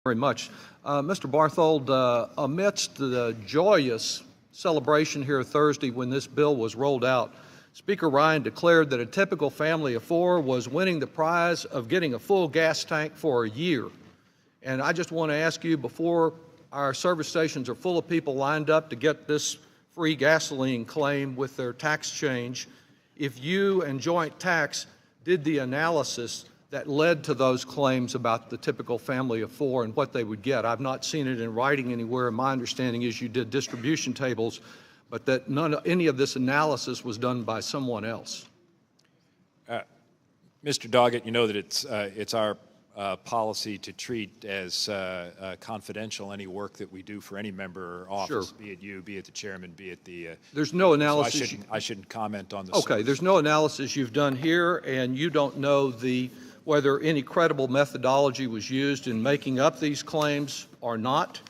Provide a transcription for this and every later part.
Very much. Mr. Barthold, amidst the joyous celebration here Thursday when this bill was rolled out, Speaker Ryan declared that a typical family of four was winning the prize of getting a full gas tank for a year. And I just want to ask you, before our service stations are full of people lined up to get this free gasoline claim with their tax change, if you and Joint Tax did the analysis that led to those claims about the typical family of four and what they would get. I've not seen it in writing anywhere. My understanding is you did distribution tables, but that any of this analysis was done by someone else. Mr. Doggett, you know that it's our policy to treat as confidential any work that we do for any member or office, Sure. be it you, be it the chairman, be it the... There's no analysis... So I shouldn't comment on the Okay, source. there's no analysis you've done here, and you don't know whether any credible methodology was used in making up these claims or not.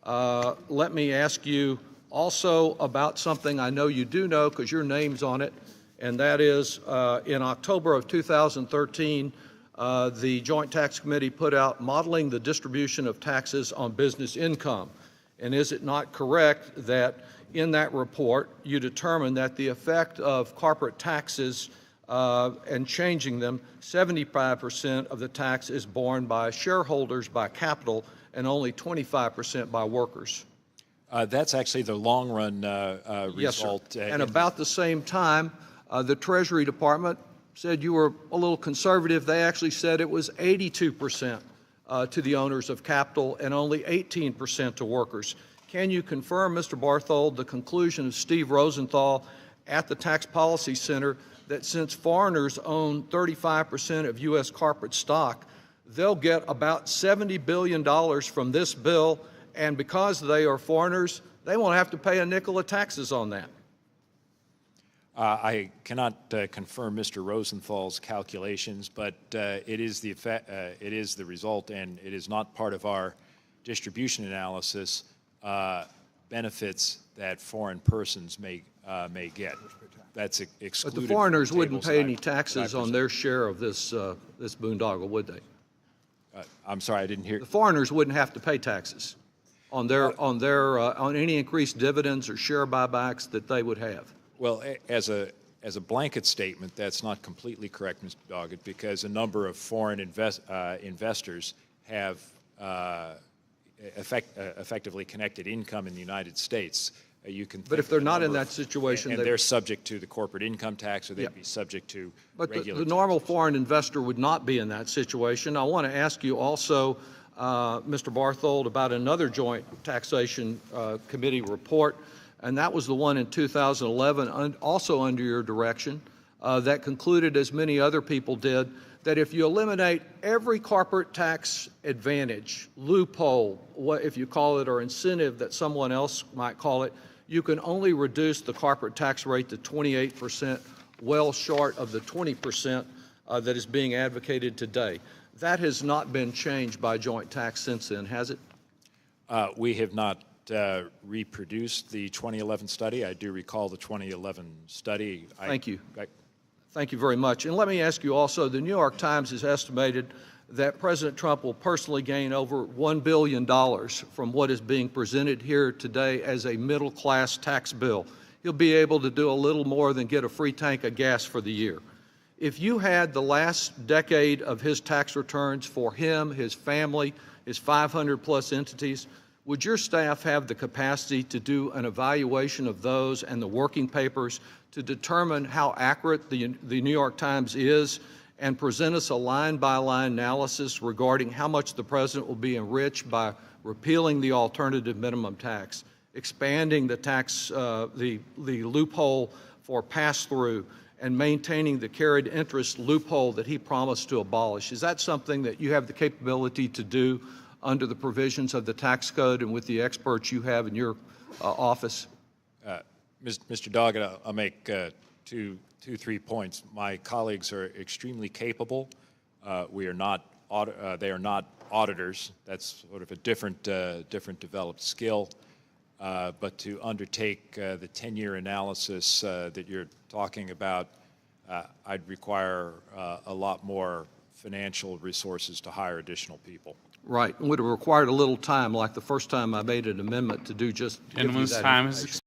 Let me ask you also about something I know you do know because your name's on it, and that is in October of 2013, the Joint Tax Committee put out modeling the distribution of taxes on business income. And is it not correct that in that report you determined that the effect of corporate taxes and changing them, 75% of the tax is borne by shareholders, by capital, and only 25% by workers? That's actually the long-run Yes, result. sir. And about the same time, the Treasury Department said you were a little conservative. They actually said it was 82% to the owners of capital and only 18% to workers. Can you confirm, Mr. Barthold, the conclusion of Steve Rosenthal at the Tax Policy Center that since foreigners own 35% of U.S. corporate stock, they'll get about $70 billion from this bill, and because they are foreigners, they won't have to pay a nickel of taxes on that? I cannot confirm Mr. Rosenthal's calculations, but it is the result, and it is not part of our distribution analysis, benefits that foreign persons may get. That's excluded. But the foreigners wouldn't pay any taxes on their share of this boondoggle, would they? I'm sorry, I didn't hear. The foreigners wouldn't have to pay taxes on any increased dividends or share buybacks that they would have. Well, as a blanket statement, that's not completely correct, Mr. Doggett, because a number of foreign investors have effectively connected income in the United States. But if they're not in that situation, they're subject to the corporate income tax, or they'd be subject to regular. But the normal foreign investor would not be in that situation. I want to ask you also, Mr. Barthold, about another Joint Taxation Committee report, and that was the one in 2011, also under your direction, that concluded, as many other people did, that if you eliminate every corporate tax advantage, loophole, if you call it, or incentive that someone else might call it, you can only reduce the corporate tax rate to 28%, well short of the 20% that is being advocated today. That has not been changed by Joint Tax since then, has it? We have not reproduced the 2011 study. I do recall the 2011 study. Thank you. Thank you very much. And let me ask you also, the New York Times has estimated that President Trump will personally gain over $1 billion from what is being presented here today as a middle-class tax bill. He'll be able to do a little more than get a free tank of gas for the year. If you had the last decade of his tax returns for him, his family, his 500-plus entities, would your staff have the capacity to do an evaluation of those and the working papers to determine how accurate the New York Times is and present us a line-by-line analysis regarding how much the president will be enriched by repealing the alternative minimum tax, expanding the tax, the loophole for pass-through, and maintaining the carried interest loophole that he promised to abolish? Is that something that you have the capability to do under the provisions of the tax code and with the experts you have in your office? Mr. Doggett, I'll make three points. My colleagues are extremely capable. They are not auditors. That's sort of a different developed skill. But to undertake the 10-year analysis that you're talking about, I'd require a lot more financial resources to hire additional people. Right. It would have required a little time, like the first time I made an amendment to do just give you Gentleman's that time information. is